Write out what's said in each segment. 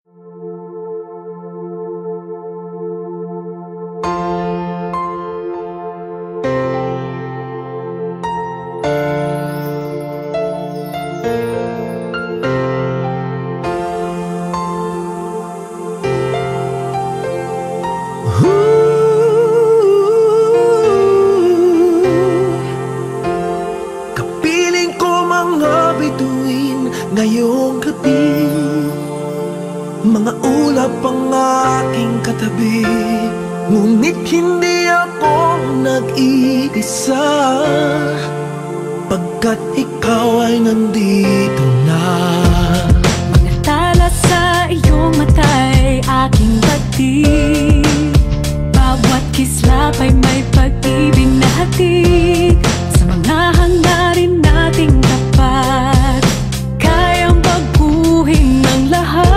Kapiling ko mga bituin ngayong gabi, mga ulap ang aking katabi, ngunit hindi ako nag-iisa, pagkat ikaw ay nandito na. Mga tala sa iyong mata'y aking bati, bawat kislap ay may pag-ibig na hatid. Sa mga hangarin nating tapat, kayang baguhin ang lahat.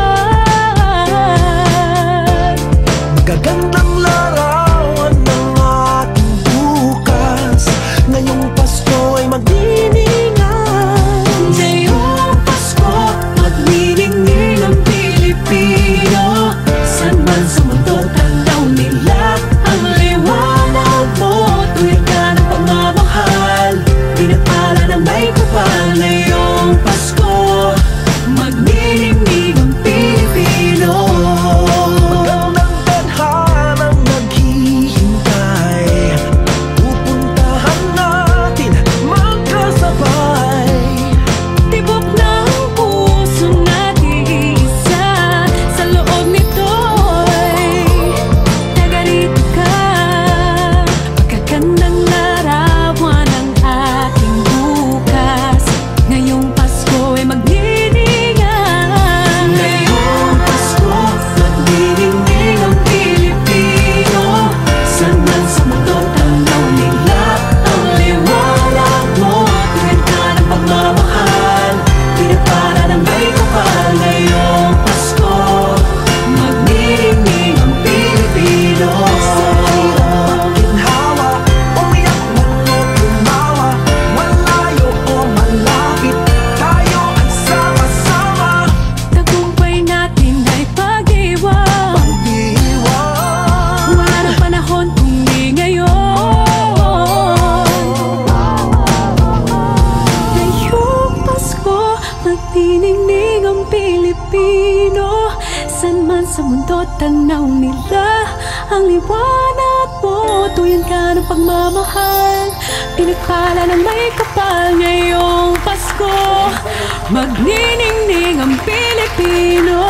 Magagandang larawan ng ating bukas, ngayong Pasko ay magdiningan. Ngayong Pasko, magniningning ang Pilipino. San man sa mundo, tanaw nila ang liwanag mo. Tuwid ka ng pagmamahal, pinapala ng may kapal. Ngayong Pasko, magniningning ang Pilipino. Magandang tadhanang naghihintay, pupuntahan natin magkasabay. Tibok ng puso natin iisa, sa loob nito'y tagarito ka. Magagandang larawan ang ating bukas, ngayong Pasko ay magdiningan. Ngayong Pasko, magniningning ang Pilipino. San man sa mundo, tanaw nila ang liwanag mo. Tuwid ka ng pagmamahal, pinapala ng may kapal. Ngayong Pasko, magniningning ang Pilipino. Sa hirap maginhawa, umiyak man o tumawa, malayo o malapit, tayo ay sama-sama. Tagumpay natin ay pag-iwan, Pag-iwan, wala nang panahon kundi ngayon. Ngayong Pasko, magniningning ang Pilipino. San man sa mundo, tanaw nila ang liwanag mo. Tuyan ka ng pagmamahal, pinagpala ng may kapal. Ngayong Pasko, magniningning ang Pilipino.